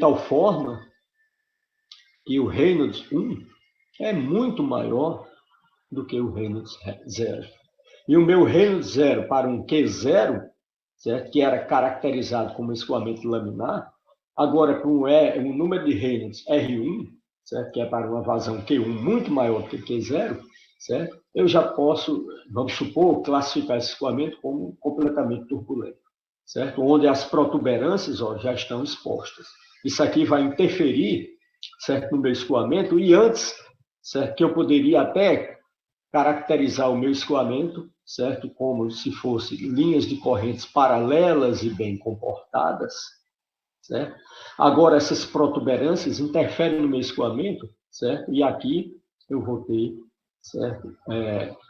tal forma que o Reynolds 1 é muito maior do que o Reynolds 0. E o meu Reynolds 0 para um Q0, certo? Que era caracterizado como escoamento laminar, agora para um número de Reynolds R1, certo? Que é para uma vazão Q1 muito maior do que Q0, certo? Eu já posso, vamos supor, classificar esse escoamento como completamente turbulento, certo? Onde as protuberâncias já estão expostas. Isso aqui vai interferir, certo, no meu escoamento, e antes, certo, que eu poderia até caracterizar o meu escoamento, certo, como se fossem linhas de correntes paralelas e bem comportadas, certo? Agora, essas protuberâncias interferem no meu escoamento, certo? E aqui eu vou ter, certo,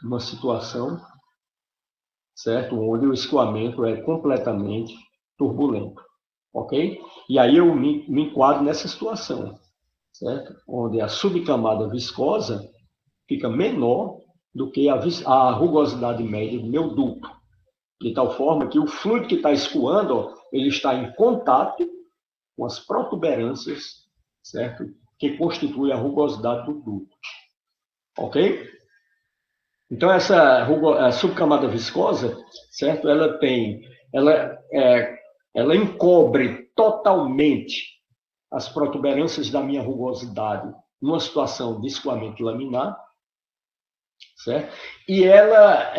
uma situação, certo, onde o escoamento é completamente turbulento, ok? E aí eu me enquadro nessa situação, certo? Onde a subcamada viscosa fica menor do que a rugosidade média do meu duto, de tal forma que o fluido que está escoando, ele está em contato com as protuberâncias, certo? Que constitui a rugosidade do duto, ok? Então a subcamada viscosa, certo? Ela encobre totalmente as protuberâncias da minha rugosidade numa situação de escoamento laminar, certo? E ela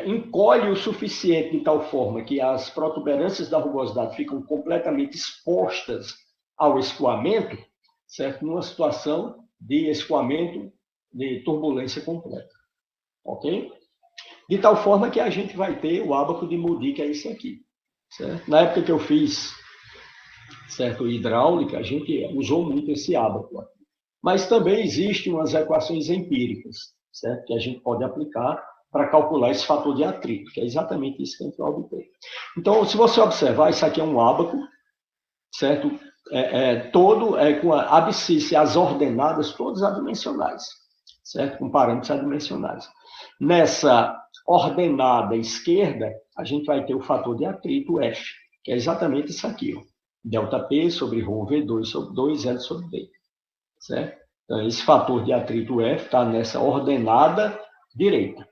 encolhe o suficiente de tal forma que as protuberâncias da rugosidade ficam completamente expostas ao escoamento, certo? Numa situação de escoamento de turbulência completa, ok? De tal forma que a gente vai ter o ábaco de Moody, que é esse aqui, certo? Na época que eu fiz, certo, hidráulica, a gente usou muito esse ábaco aqui. Mas também existem umas equações empíricas, certo? Que a gente pode aplicar para calcular esse fator de atrito, que é exatamente isso que a gente vai obter. Então, se você observar, isso aqui é um ábaco, certo? Todo com a abscissa e as ordenadas todas adimensionais, certo? Com parâmetros adimensionais. Nessa ordenada esquerda, a gente vai ter o fator de atrito F, que é exatamente isso aqui, ó. ΔP sobre ρ V2 sobre 2L sobre D. Certo? Então, esse fator de atrito F está nessa ordenada direita.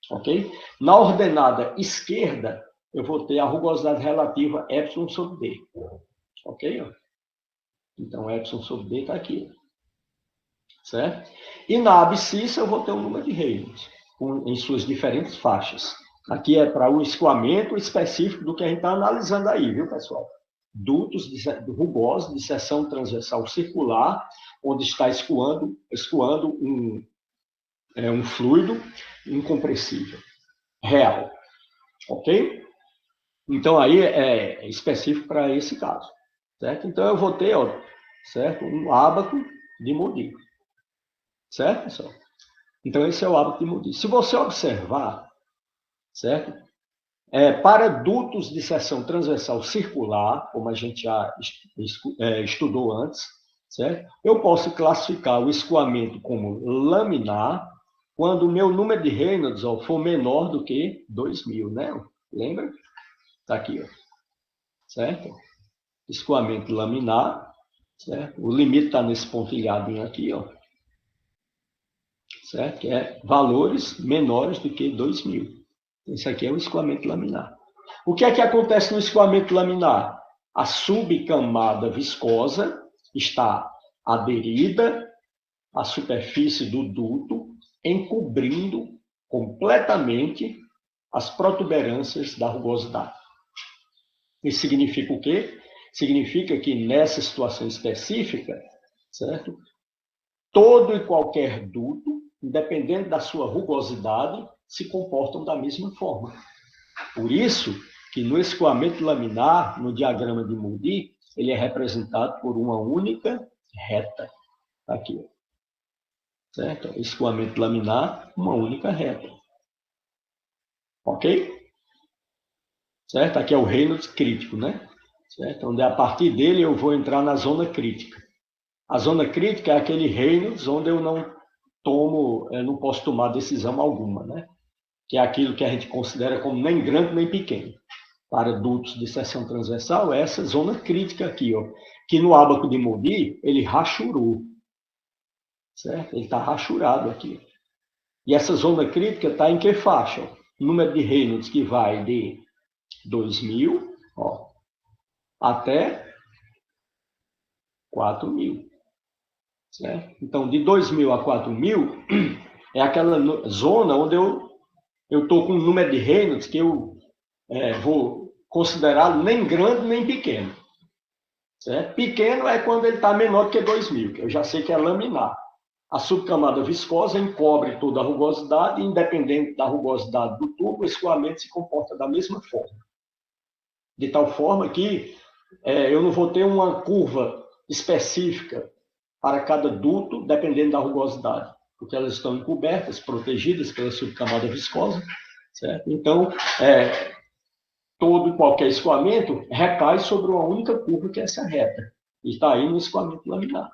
Ok? Na ordenada esquerda, eu vou ter a rugosidade relativa epsilon sobre D. Ok? Então, epsilon sobre D está aqui. Certo? E na abscissa, eu vou ter o número de Reynolds, em suas diferentes faixas. Aqui é para o escoamento específico do que a gente está analisando aí, viu, pessoal? Dutos rugosos de seção transversal circular, onde está escoando um fluido incompressível, real. Ok? Então, aí é específico para esse caso. Certo? Então, eu vou ter, certo, um ábaco de Moody. Certo, pessoal? Então, esse é o ábaco de Moody. Se você observar, certo? Para dutos de seção transversal circular, como a gente já estudou antes, certo? Eu posso classificar o escoamento como laminar quando o meu número de Reynolds for menor do que 2000, né? Lembra? Está aqui, ó. Certo? Escoamento laminar, certo? O limite está nesse pontilhadinho aqui, ó. Certo? Que é valores menores do que 2000. Esse aqui é o escoamento laminar. O que é que acontece no escoamento laminar? A subcamada viscosa está aderida à superfície do duto, encobrindo completamente as protuberâncias da rugosidade. Isso significa o quê? Significa que nessa situação específica, certo? Todo e qualquer duto, independente da sua rugosidade, se comportam da mesma forma. Por isso que no escoamento laminar, no diagrama de Moody, ele é representado por uma única reta. Aqui. Certo? Escoamento laminar, uma única reta. Ok? Certo? Aqui é o Reynolds crítico, né? Certo? Onde a partir dele eu vou entrar na zona crítica. A zona crítica é aquele Reynolds onde eu não posso tomar decisão alguma, né? Que é aquilo que a gente considera como nem grande nem pequeno. para dutos de seção transversal é essa zona crítica aqui, ó, que no ábaco de Modi ele rachurou, certo? Ele está rachurado aqui. E essa zona crítica está em que faixa? Ó? Número de Reynolds que vai de 2.000, ó, até 4.000. Certo? Então, de 2.000 a 4.000 é aquela zona onde eu estou com um número de Reynolds que eu vou considerá-lo nem grande nem pequeno. Certo? Pequeno é quando ele está menor do que 2.000, que eu já sei que é laminar. A subcamada viscosa encobre toda a rugosidade, e independente da rugosidade do tubo, o escoamento se comporta da mesma forma. De tal forma que eu não vou ter uma curva específica para cada duto, dependendo da rugosidade, porque elas estão encobertas, protegidas pela subcamada viscosa, certo? Então, todo e qualquer escoamento recai sobre uma única curva, que é essa reta, e está aí no escoamento laminar,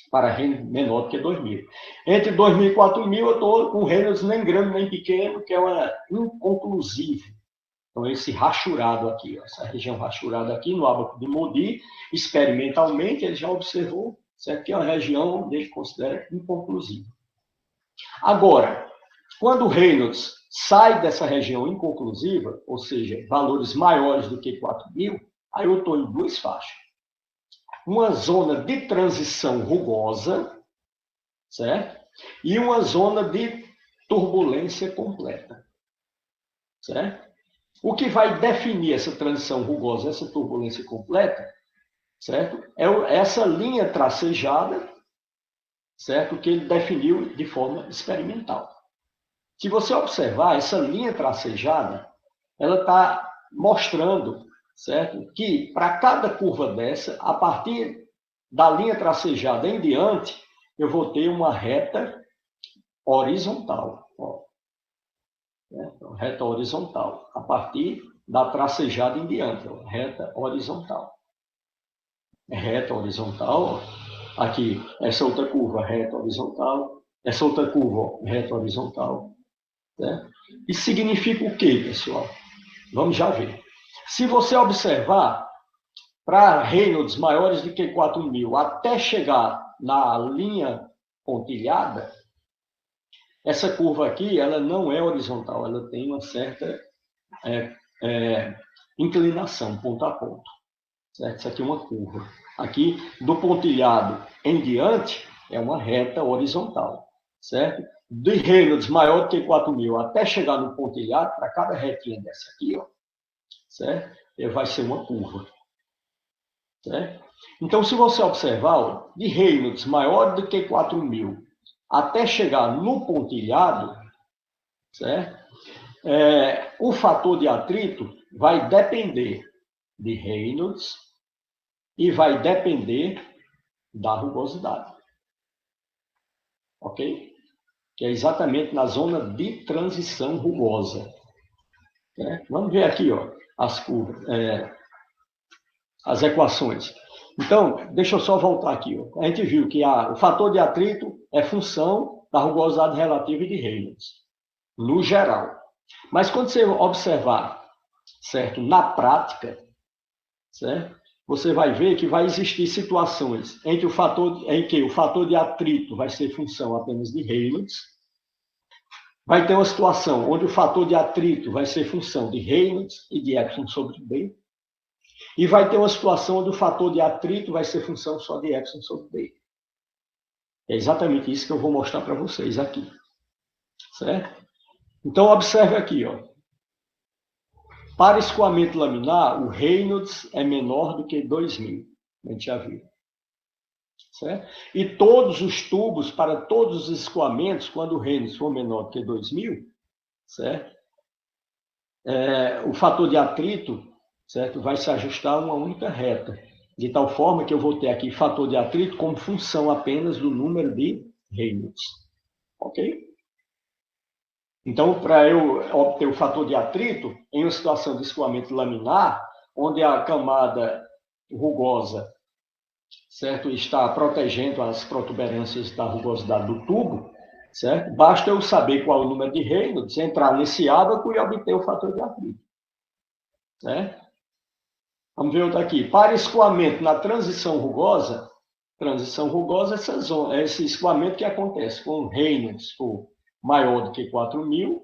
para Reynolds menor do que 2.000. Entre 2.000 e 4.000, eu estou com Reynolds nem grande nem pequeno, que é uma inconclusiva. Então, esse rachurado aqui, ó, essa região rachurada aqui no ábaco de Modi, experimentalmente, ele já observou, certo? Que é uma região onde ele considera inconclusiva. Agora, quando o Reynolds sai dessa região inconclusiva, ou seja, valores maiores do que 4.000, aí eu estou em duas faixas. Uma zona de transição rugosa, certo? E uma zona de turbulência completa, certo? O que vai definir essa transição rugosa, essa turbulência completa, certo? É essa linha tracejada, certo? Que ele definiu de forma experimental. Se você observar, essa linha tracejada, ela está mostrando, certo? Que para cada curva dessa, a partir da linha tracejada em diante, eu vou ter uma reta horizontal. Ó, reta horizontal, a partir da tracejada em diante, ó, reta horizontal. Reta horizontal, ó, aqui, essa outra curva, reta horizontal, essa outra curva, ó, reta horizontal. Né? Isso significa o quê, pessoal? Vamos já ver. Se você observar, para Reynolds maiores do que 4.000, até chegar na linha pontilhada, essa curva aqui, ela não é horizontal, ela tem uma certa inclinação, ponto a ponto. Certo? Isso aqui é uma curva. Aqui, do pontilhado em diante, é uma reta horizontal. Certo? De Reynolds maior do que 4.000 até chegar no pontilhado, para cada retinha dessa aqui, ó, certo? Vai ser uma curva. Certo? Então, se você observar, ó, de Reynolds maior do que 4.000 até chegar no pontilhado, certo? O fator de atrito vai depender de Reynolds e vai depender da rugosidade. Ok? Que é exatamente na zona de transição rugosa. Vamos ver aqui, ó, as curvas, as equações. Então, deixa eu só voltar aqui. Ó. A gente viu que o fator de atrito é função da rugosidade relativa de Reynolds, no geral. Mas quando você observar, certo, na prática, certo, você vai ver que vai existir situações em que o fator de atrito vai ser função apenas de Reynolds. Vai ter uma situação onde o fator de atrito vai ser função de Reynolds e de Epsilon sobre B. E vai ter uma situação onde o fator de atrito vai ser função só de Epsilon sobre B. É exatamente isso que eu vou mostrar para vocês aqui. Certo? Então, observe aqui, ó. Para escoamento laminar, o Reynolds é menor do que 2.000. A gente já viu. Certo? E todos os tubos, para todos os escoamentos, quando o Reynolds for menor do que 2.000, certo? O fator de atrito, certo, vai se ajustar a uma única reta. De tal forma que eu vou ter aqui fator de atrito como função apenas do número de Reynolds. Ok? Então, para eu obter o fator de atrito, em uma situação de escoamento laminar, onde a camada rugosa, certo, está protegendo as protuberâncias da rugosidade do tubo, certo? Basta eu saber qual é o número de Reynolds, entrar nesse ábaco e obter o fator de atrito. né? Vamos ver outra aqui. Para escoamento na transição rugosa, é esse escoamento que acontece com Reynolds for maior do que 4.000,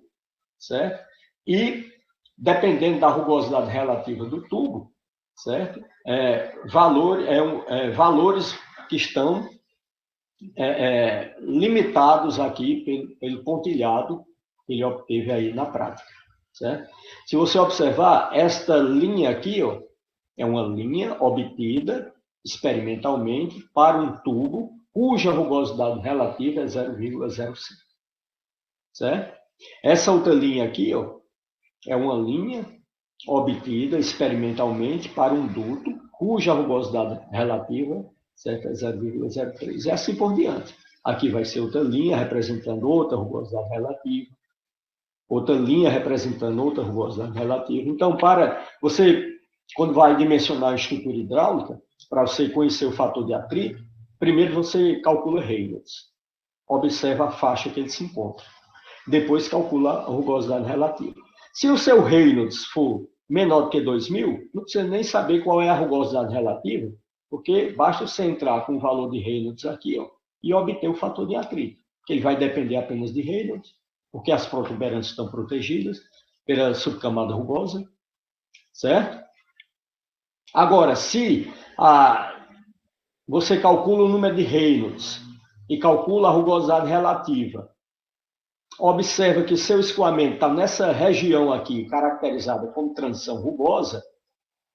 certo? E, dependendo da rugosidade relativa do tubo, certo? Valores que estão limitados aqui pelo pontilhado que ele obteve aí na prática, certo? Se você observar, esta linha aqui, ó, é uma linha obtida experimentalmente para um tubo cuja rugosidade relativa é 0,05, certo? Essa outra linha aqui, ó, é uma linha obtida experimentalmente para um duto cuja rugosidade relativa, certo, é 0,03. E assim por diante. Aqui vai ser outra linha representando outra rugosidade relativa, outra linha representando outra rugosidade relativa. Então, para você, quando vai dimensionar a estrutura hidráulica, para você conhecer o fator de atrito, primeiro você calcula Reynolds. Observa a faixa que ele se encontra. Depois calcula a rugosidade relativa. Se o seu Reynolds for menor do que 2.000, não precisa nem saber qual é a rugosidade relativa, porque basta você entrar com o valor de Reynolds aqui, ó, e obter o fator de atrito, que ele vai depender apenas de Reynolds, porque as protuberâncias estão protegidas pela subcamada rugosa, certo? Agora, se você calcula o número de Reynolds e calcula a rugosidade relativa, observa que seu escoamento está nessa região aqui, caracterizada como transição rugosa,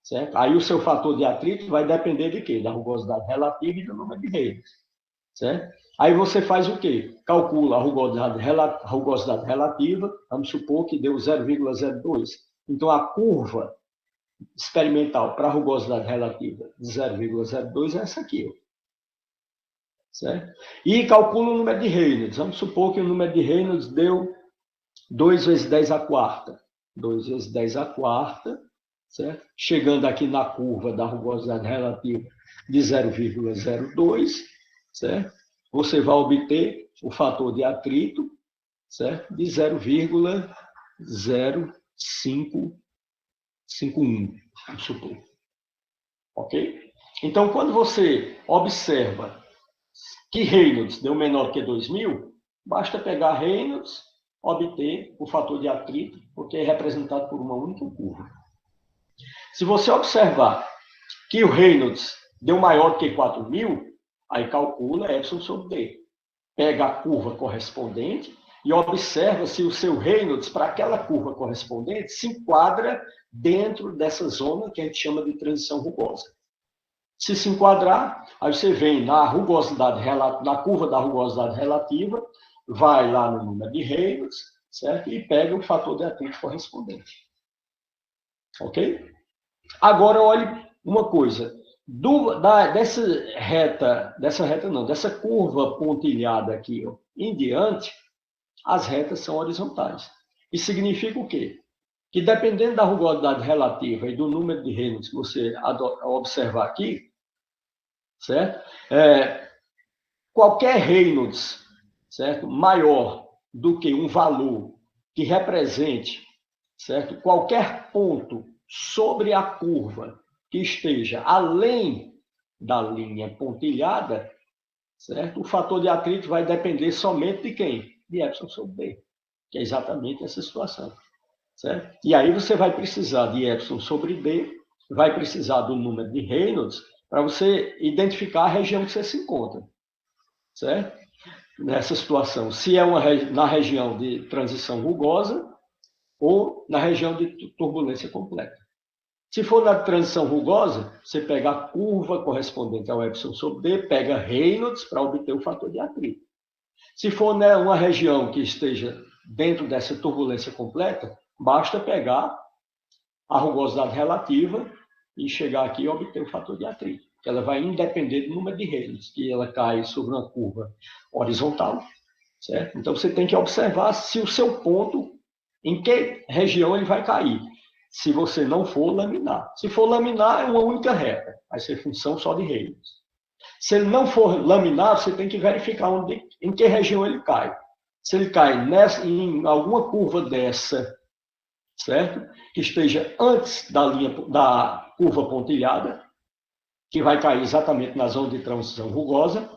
certo? Aí o seu fator de atrito vai depender de quê? Da rugosidade relativa e do número de Reynolds, certo? Aí você faz o quê? Calcula a rugosidade relativa, vamos supor que deu 0,02. Então, a curva experimental para a rugosidade relativa de 0,02 é essa aqui, ó. Certo? E calcula o número de Reynolds. Vamos supor que o número de Reynolds deu 2 vezes 10 à quarta. 2 vezes 10 à quarta, certo? Chegando aqui na curva da rugosidade relativa de 0,02, certo? Você vai obter o fator de atrito, certo? De 0,0551, vamos supor. Ok? Então, quando você observa que Reynolds deu menor que 2.000, basta pegar Reynolds, obter o fator de atrito, porque é representado por uma única curva. Se você observar que o Reynolds deu maior que 4.000, aí calcula Epsilon sobre D. Pega a curva correspondente e observa se o seu Reynolds, para aquela curva correspondente, se enquadra dentro dessa zona que a gente chama de transição rugosa. Se enquadrar, aí você vem na curva da rugosidade relativa, vai lá no número de Reynolds, certo? E pega o fator de atrito correspondente. Ok? Agora, olhe uma coisa. Dessa curva pontilhada aqui, ó, em diante, as retas são horizontais. Isso significa o quê? Que dependendo da rugosidade relativa e do número de Reynolds que você observar aqui, certo? Qualquer Reynolds, certo? Maior do que um valor que represente, certo? Qualquer ponto sobre a curva que esteja além da linha pontilhada, certo? O fator de atrito vai depender somente de quem? De Epsilon sobre B, que é exatamente essa situação, certo? E aí você vai precisar de Epsilon sobre D, vai precisar do número de Reynolds para você identificar a região que você se encontra, certo? Nessa situação, se é na região de transição rugosa ou na região de turbulência completa. Se for na transição rugosa, você pega a curva correspondente ao Epsilon sobre D, pega Reynolds para obter o fator de atrito. Se for uma região que esteja dentro dessa turbulência completa, basta pegar a rugosidade relativa e chegar aqui e obter o fator de atrito. Ela vai independer do número de Reynolds, que ela cai sobre uma curva horizontal, certo? Então, você tem que observar se o seu ponto, em que região ele vai cair. Se você não for laminar. Se for laminar, é uma única reta. Vai ser função só de Reynolds. Se ele não for laminar, você tem que verificar em que região ele cai. Se ele cai em alguma curva dessa certo? Que esteja antes da curva pontilhada, que vai cair exatamente na zona de transição rugosa.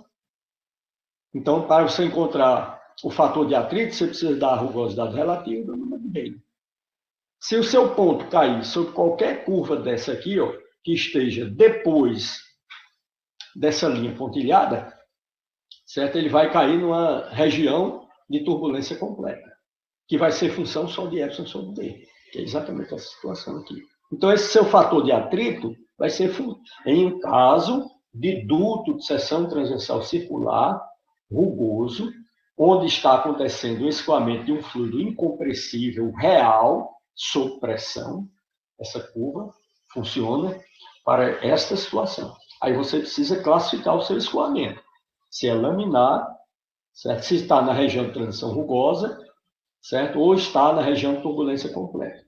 Então, para você encontrar o fator de atrito, você precisa da rugosidade relativa do número de Rayleigh. Se o seu ponto cair sobre qualquer curva dessa aqui, ó, que esteja depois dessa linha pontilhada, certo? Ele vai cair numa região de turbulência completa, que vai ser função só de Epsilon sobre D, que é exatamente essa situação aqui. Então, esse seu fator de atrito vai ser em caso de duto de seção transversal circular rugoso, onde está acontecendo o escoamento de um fluido incompressível real sob pressão. Essa curva funciona para esta situação. Aí você precisa classificar o seu escoamento. Se é laminar, certo? Se está na região de transição rugosa, certo? Ou está na região de turbulência completa,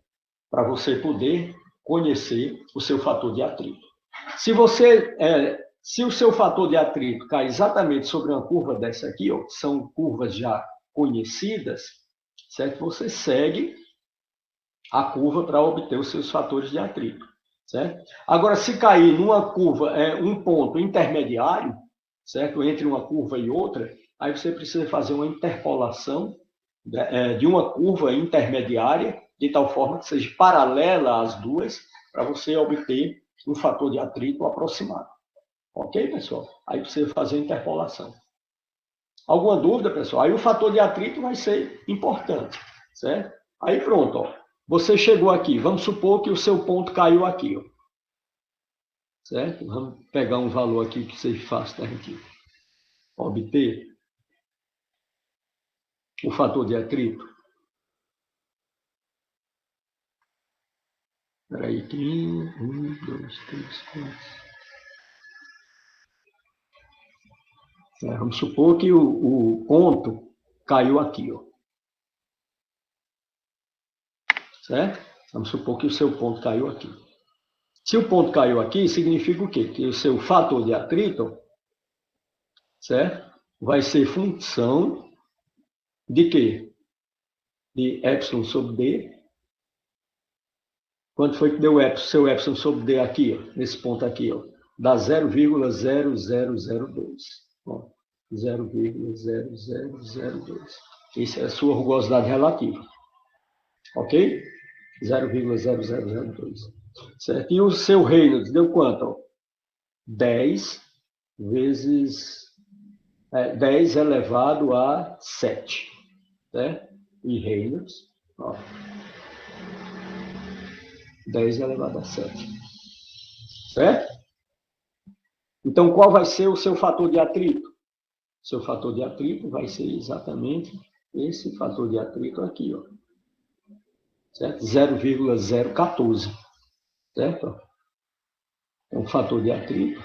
para você poder conhecer o seu fator de atrito. Se o seu fator de atrito cai exatamente sobre uma curva dessa aqui, ó, que são curvas já conhecidas, certo? Você segue a curva para obter os seus fatores de atrito, certo? Agora, se cair numa curva, um ponto intermediário, certo? Entre uma curva e outra, aí você precisa fazer uma interpolação de uma curva intermediária, de tal forma que seja paralela às duas, para você obter um fator de atrito aproximado. Ok, pessoal? Aí precisa fazer a interpolação. Alguma dúvida, pessoal? Aí o fator de atrito vai ser importante, certo? Aí pronto, ó. Você chegou aqui. Vamos supor que o seu ponto caiu aqui, ó. Certo? Vamos pegar um valor aqui que seja fácil da gente obter o fator de atrito. Espera aí, 1, 2, 3, 4. Vamos supor que o ponto caiu aqui, ó. Certo? Vamos supor que o seu ponto caiu aqui. Se o ponto caiu aqui, significa o quê? Que o seu fator de atrito, certo? Vai ser função de quê? De epsilon sobre D. Quanto foi que deu seu epsilon sobre D aqui, ó, nesse ponto aqui? Ó? Dá 0,0002. 0,0002. Isso é a sua rugosidade relativa. Ok? 0,0002. Certo? E o seu Reynolds deu quanto? Ó? 10 vezes 10 elevado a 7. Certo? E Reynolds, ó, 10 elevado a 7. Certo? Então, qual vai ser o seu fator de atrito? Seu fator de atrito vai ser exatamente esse fator de atrito aqui, ó. Certo? 0,014. Certo? Então, fator de atrito,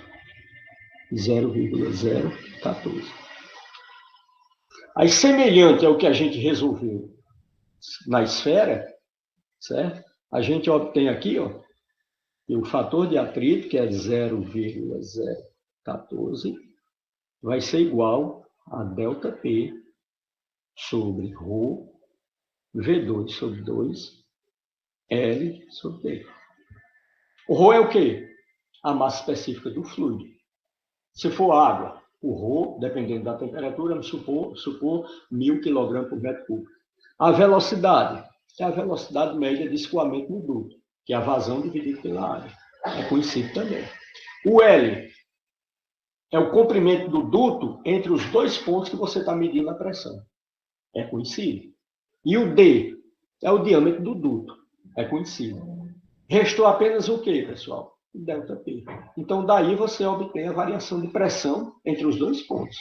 0,014. Aí, semelhante ao que a gente resolveu na esfera, certo? A gente obtém aqui, ó, o fator de atrito, que é 0,014, vai ser igual a ΔP sobre ρ, V2 sobre 2, L sobre D. O ρ é o quê? A massa específica do fluido. Se for água, o ρ, dependendo da temperatura, vamos supor 1.000 kg por metro cúbico. A velocidade é a velocidade média de escoamento no duto, que é a vazão dividida pela área. É conhecido também. O L é o comprimento do duto entre os dois pontos que você está medindo a pressão. É conhecido. E o D é o diâmetro do duto. É conhecido. Restou apenas o quê, pessoal? O ΔP. Então, daí você obtém a variação de pressão entre os dois pontos.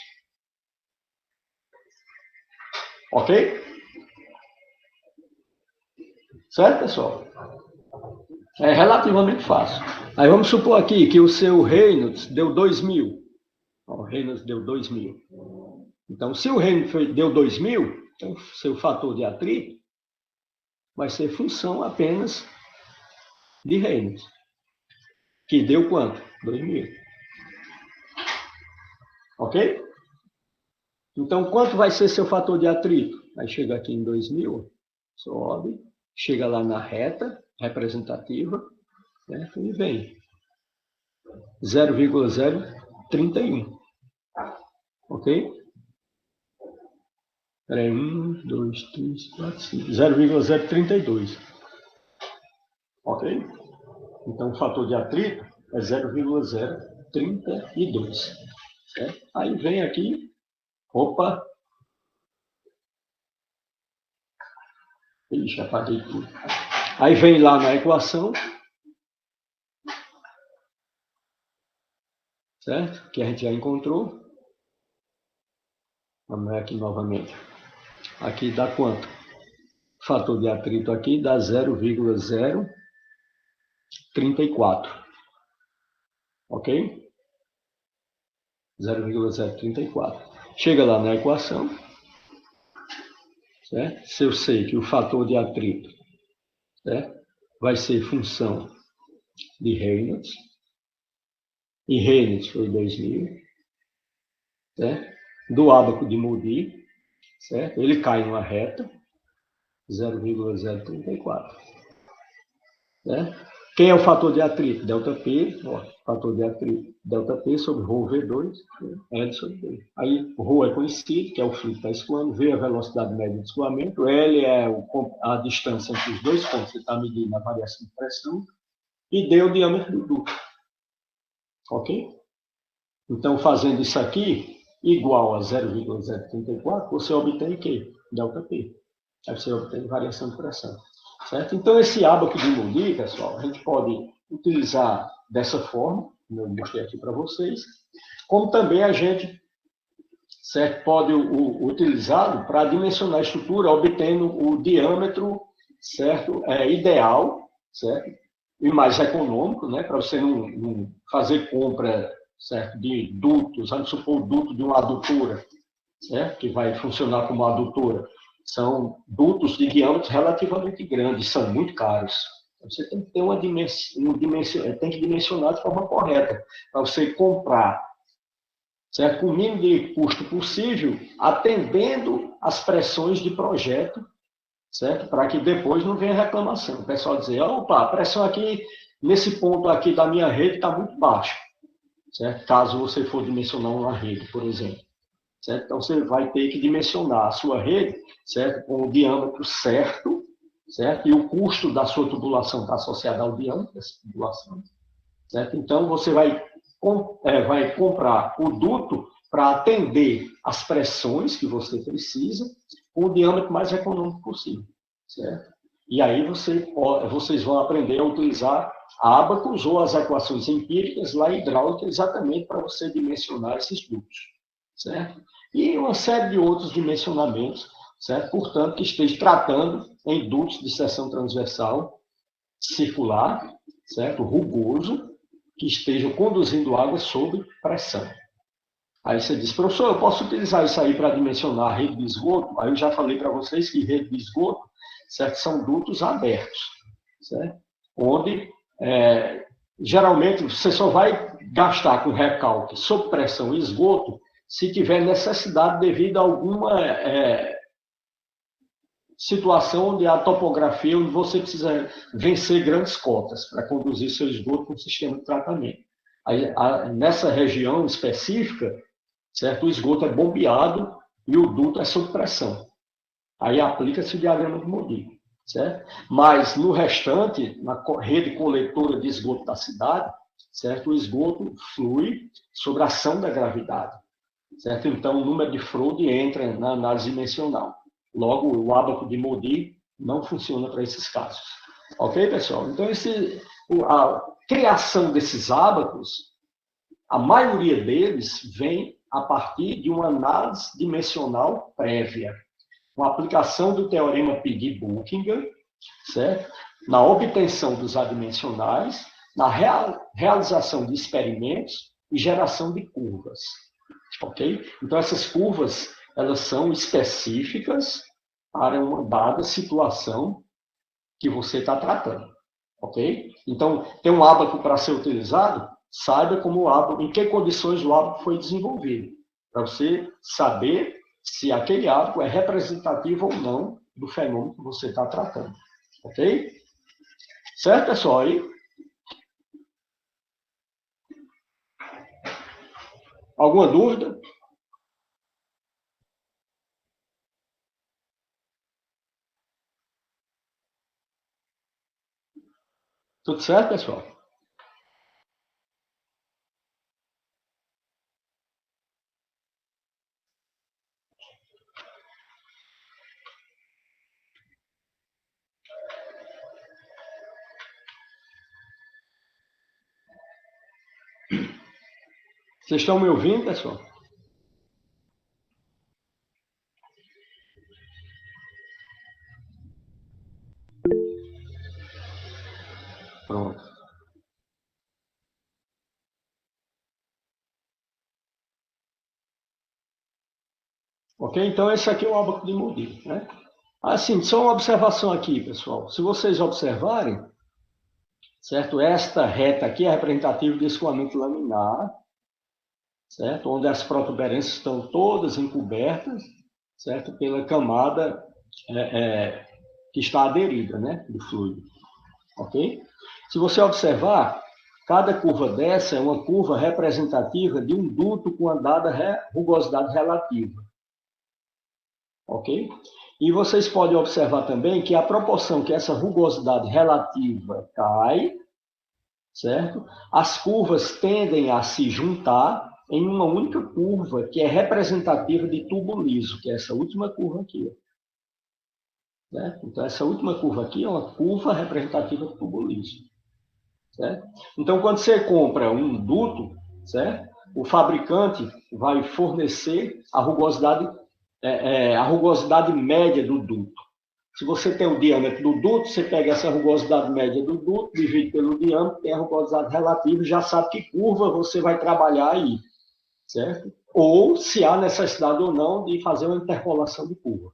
Ok? Certo, pessoal? É relativamente fácil. Aí vamos supor aqui que o seu Reynolds deu 2.000. O Reynolds deu 2.000. Então, se o Reynolds deu 2.000, então seu fator de atrito vai ser função apenas de Reynolds. Que deu quanto? 2.000. Ok? Então, quanto vai ser seu fator de atrito? Aí chega aqui em 2.000, sobe, chega lá na reta representativa, certo? E vem 0,031. Ok? Espera aí, 1, 2, 3, 4, 5. 0,032. Ok? Então, o fator de atrito é 0,032. Certo? Aí vem aqui, opa, ixi, apaguei tudo. Aí vem lá na equação, certo? Que a gente já encontrou. Vamos ver aqui novamente. Aqui dá quanto? O fator de atrito aqui dá 0,034. Ok? 0,034. Chega lá na equação, certo? Se eu sei que o fator de atrito, certo, vai ser função de Reynolds, e Reynolds foi 2000, certo? Do ábaco de Moody, certo? Ele cai numa reta, 0,034. Certo? Quem é o fator de atrito? ΔP, ó, fator de atrito, ΔP sobre ρ V2, L sobre V. Aí, ρ é conhecido, que é o fluido que está escoando, V é a velocidade média de escoamento, L é a distância entre os dois pontos que você está medindo a variação de pressão, e D é o diâmetro do duto. Ok? Então, fazendo isso aqui, igual a 0,034, você obtém o quê? ΔP. Aí você obtém variação de pressão. Certo? Então, esse ábaco de Moody, pessoal, a gente pode utilizar dessa forma, como eu mostrei aqui para vocês, como também a gente, certo, pode utilizá-lo para dimensionar a estrutura, obtendo o diâmetro, certo, ideal, certo, e mais econômico, né, para você não fazer compra, certo, de dutos, vamos supor o duto de uma adutora, certo, que vai funcionar como adutora. São dutos de diâmetros relativamente grandes, são muito caros. Você tem que ter tem que dimensionar de forma correta para você comprar, certo? Com o mínimo de custo possível, atendendo às pressões de projeto, certo? Para que depois não venha reclamação. O pessoal dizer, opa, a pressão aqui nesse ponto aqui da minha rede está muito baixa, certo? Caso você for dimensionar uma rede, por exemplo. Certo? Então, você vai ter que dimensionar a sua rede, certo? Com o diâmetro certo, certo? E o custo da sua tubulação está associado ao diâmetro dessa tubulação, certo? Então, você vai comprar o duto para atender as pressões que você precisa com o diâmetro mais econômico possível, certo? E aí vocês vão aprender a utilizar ábacos ou as equações empíricas lá hidráulicas exatamente para você dimensionar esses dutos, certo? E uma série de outros dimensionamentos, certo? Portanto, que esteja tratando em dutos de seção transversal circular, certo? Rugoso, que estejam conduzindo água sob pressão. Aí você diz, professor, eu posso utilizar isso aí para dimensionar a rede de esgoto? Aí eu já falei para vocês que rede de esgoto, certo? São dutos abertos, certo? Onde, geralmente, você só vai gastar com recalque sob pressão e esgoto se tiver necessidade devido a alguma situação onde a topografia, onde você precisa vencer grandes cotas para conduzir seu esgoto com o sistema de tratamento. Aí, nessa região específica, certo? O esgoto é bombeado e o duto é sob pressão. Aí aplica-se o diagrama de Moody, certo? Mas no restante, na rede coletora de esgoto da cidade, certo? O esgoto flui sob a ação da gravidade, certo? Então o número de Froude entra na análise dimensional. Logo, o ábaco de Moody não funciona para esses casos. Ok, pessoal? Então, a criação desses ábacos, a maioria deles vem a partir de uma análise dimensional prévia, com a aplicação do teorema Piggy-Buchinger, certo? Na obtenção dos adimensionais, na realização de experimentos e geração de curvas. Ok? Então, essas curvas, elas são específicas para uma dada situação que você está tratando. Ok? Então, tem um ábaco para ser utilizado, saiba como o ábaco, em que condições o ábaco foi desenvolvido, para você saber se aquele ábaco é representativo ou não do fenômeno que você está tratando. Ok? Certo, pessoal? Aí? Alguma dúvida? Tudo certo, pessoal? Vocês estão me ouvindo, pessoal? Pronto. Ok? Então, esse aqui é o ábaco de Moody, né? Assim, só uma observação aqui, pessoal. Se vocês observarem, certo? Esta reta aqui é representativa de escoamento laminar, certo? Onde as protuberâncias estão todas encobertas, certo? Pela camada que está aderida, né? Do fluido, ok? Se você observar, cada curva dessa é uma curva representativa de um duto com a dada rugosidade relativa, ok? E vocês podem observar também que a proporção que essa rugosidade relativa cai, certo? As curvas tendem a se juntar em uma única curva que é representativa de tubo liso, que é essa última curva aqui. Certo? Então, essa última curva aqui é uma curva representativa de tubo liso. Certo? Então, quando você compra um duto, certo? O fabricante vai fornecer a rugosidade média do duto. Se você tem o diâmetro do duto, você pega essa rugosidade média do duto, divide pelo diâmetro, tem a rugosidade relativa, já sabe que curva você vai trabalhar aí, certo? Ou se há necessidade ou não de fazer uma interpolação de curva,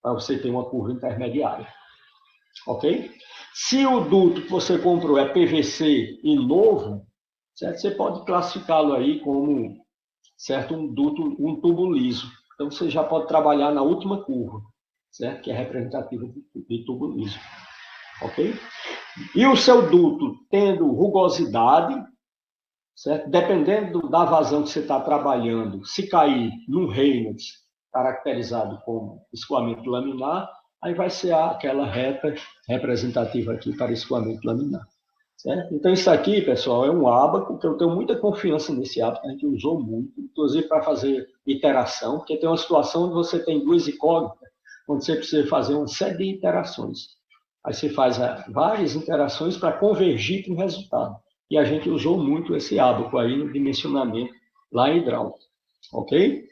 para você ter uma curva intermediária, ok? Se o duto que você comprou é PVC e novo, certo? Você pode classificá-lo aí como, certo? Um tubo liso. Então, você já pode trabalhar na última curva, certo? Que é representativa de tubo liso. Ok? E o seu duto tendo rugosidade, certo? Dependendo da vazão que você está trabalhando, se cair num Reynolds, caracterizado como escoamento laminar, aí vai ser aquela reta representativa aqui para escoamento laminar. Certo? Então, isso aqui, pessoal, é um ábaco, que eu tenho muita confiança nesse ábaco, a gente usou muito, inclusive para fazer iteração, porque tem uma situação onde você tem duas incógnitas, onde você precisa fazer uma série de iterações. Aí você faz várias interações para convergir para um resultado. E a gente usou muito esse ábaco aí no dimensionamento lá em hidráulica. Ok?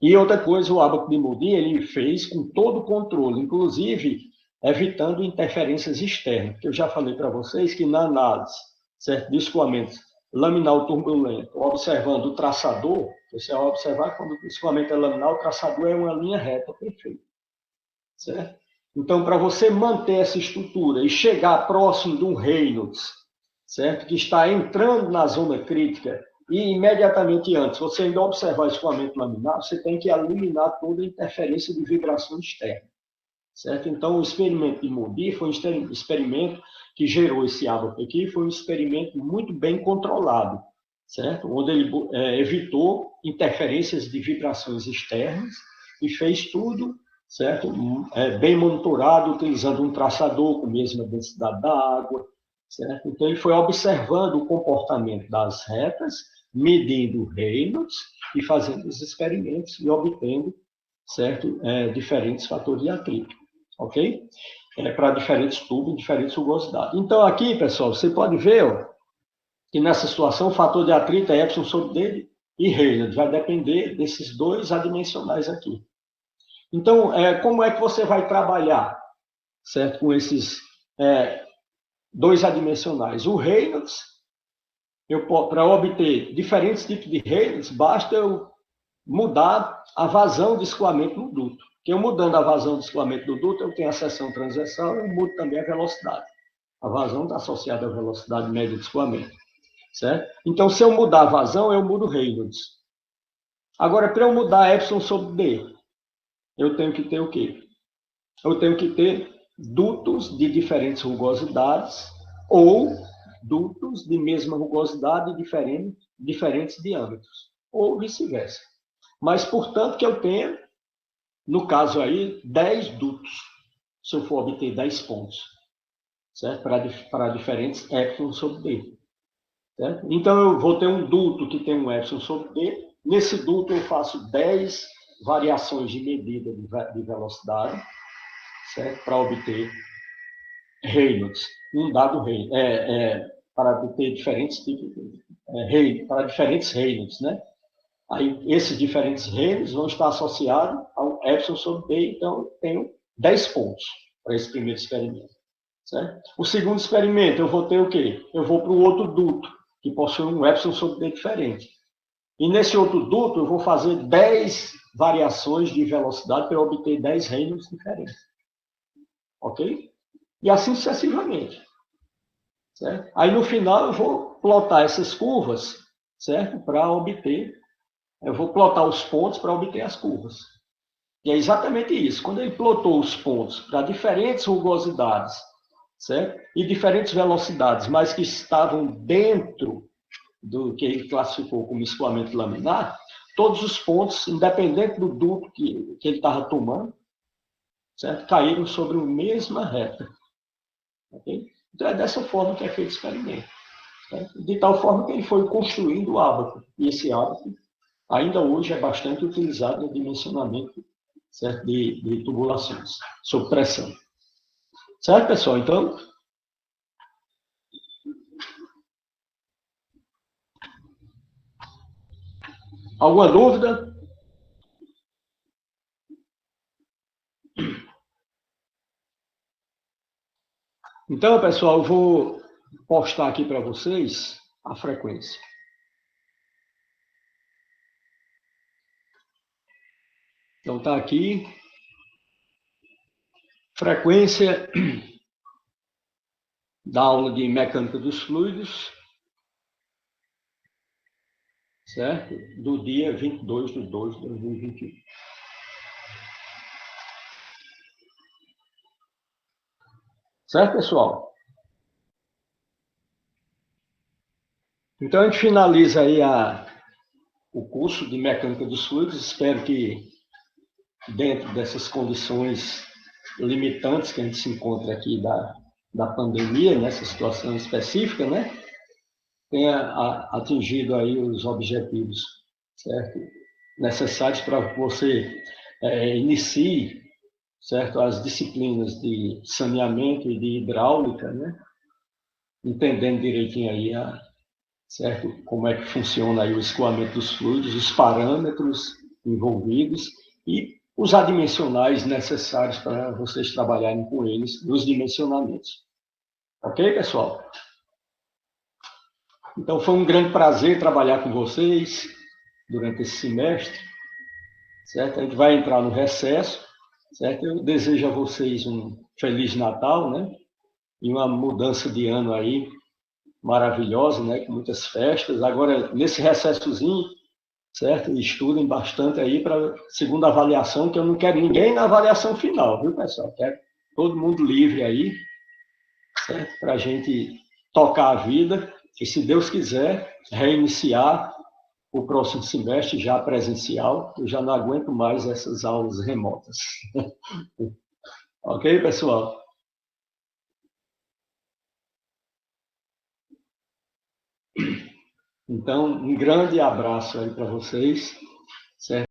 E outra coisa, o ábaco de Moody, ele fez com todo o controle, inclusive evitando interferências externas, porque eu já falei para vocês que na análise, certo, de escoamento laminal turbulento, observando o traçador, você vai observar que quando o escoamento é laminar, o traçador é uma linha reta perfeita, certo? Então, para você manter essa estrutura e chegar próximo de um Reynolds, certo, que está entrando na zona crítica, e imediatamente antes, você ainda observar o escoamento laminar, você tem que eliminar toda a interferência de vibração externa. Certo? Então, o experimento de Moody foi um experimento que gerou esse ábaco aqui, foi um experimento muito bem controlado, certo? Onde ele evitou interferências de vibrações externas e fez tudo, certo? Bem monitorado, utilizando um traçador com a mesma densidade da água, certo? Então, ele foi observando o comportamento das retas, medindo Reynolds e fazendo os experimentos e obtendo, certo? Diferentes fatores de atrito, ok? Para diferentes tubos, diferentes rugosidades. Então, aqui, pessoal, você pode ver ó, que nessa situação o fator de atrito é Epsilon sobre D e Reynolds, vai depender desses dois adimensionais aqui. Então, como é que você vai trabalhar, certo? Com esses dois adimensionais? O Reynolds, para obter diferentes tipos de Reynolds, basta eu mudar a vazão de escoamento no duto. Que eu mudando a vazão de escoamento do duto, eu tenho a seção transversal, eu mudo também a velocidade. A vazão está associada à velocidade média de escoamento, certo? Então, se eu mudar a vazão, eu mudo o Reynolds. Agora, para eu mudar Epsilon sobre D, eu tenho que ter o quê? Eu tenho que ter dutos de diferentes rugosidades ou dutos de mesma rugosidade e diferentes diâmetros, ou vice-versa. Mas, portanto, que eu tenha, no caso aí, 10 dutos, se eu for obter 10 pontos, certo? Para diferentes epsilon sobre D. Certo? Então, eu vou ter um duto que tem um epsilon sobre D. Nesse duto, eu faço 10 variações de medida de velocidade, certo? Para obter Reynolds, um dado Reynolds, para obter diferentes tipos, para diferentes Reynolds, né? Aí, esses diferentes Reynolds vão estar associados ao epsilon sobre D, então eu tenho 10 pontos para esse primeiro experimento. Certo? O segundo experimento, eu vou ter o quê? Eu vou para o outro duto, que possui um epsilon sobre D diferente. E nesse outro duto, eu vou fazer 10 variações de velocidade para obter 10 Reynolds diferentes. Ok? E assim sucessivamente. Certo? Aí no final eu vou plotar essas curvas, certo? Para obter, eu vou plotar os pontos para obter as curvas. E é exatamente isso. Quando ele plotou os pontos para diferentes rugosidades, certo? E diferentes velocidades, mas que estavam dentro do que ele classificou como escoamento laminar, todos os pontos, independente do duto que ele estava tomando, certo? Caíram sobre a mesma reta. Okay? Então é dessa forma que é feito o experimento. Certo? De tal forma que ele foi construindo o ábaco. E esse ábaco ainda hoje é bastante utilizado no dimensionamento, certo? De tubulações sob pressão. Certo, pessoal? Então, alguma dúvida? Então, pessoal, eu vou postar aqui para vocês a frequência. Então, está aqui. Frequência da aula de mecânica dos fluidos, certo? Do dia 22/2/2021. Certo, pessoal? Então, a gente finaliza aí o curso de mecânica dos fluidos. Espero que, dentro dessas condições limitantes que a gente se encontra aqui da pandemia, nessa situação específica, né? Tenha atingido aí os objetivos, certo? Necessários para você inicie, certo? As disciplinas de saneamento e de hidráulica, né? Entendendo direitinho aí, certo? Como é que funciona aí o escoamento dos fluidos, os parâmetros envolvidos e os adimensionais necessários para vocês trabalharem com eles nos dimensionamentos. Ok, pessoal? Então, foi um grande prazer trabalhar com vocês durante esse semestre, certo? A gente vai entrar no recesso, certo? Eu desejo a vocês um Feliz Natal, né? E uma mudança de ano aí maravilhosa, né? Com muitas festas. Agora, nesse recessozinho, certo? Estudem bastante aí para segunda avaliação, que eu não quero ninguém na avaliação final, viu, pessoal? Quero todo mundo livre aí, certo? Para a gente tocar a vida e, se Deus quiser, reiniciar o próximo semestre já presencial. Eu já não aguento mais essas aulas remotas. Ok, pessoal? Então, um grande abraço aí para vocês, certo?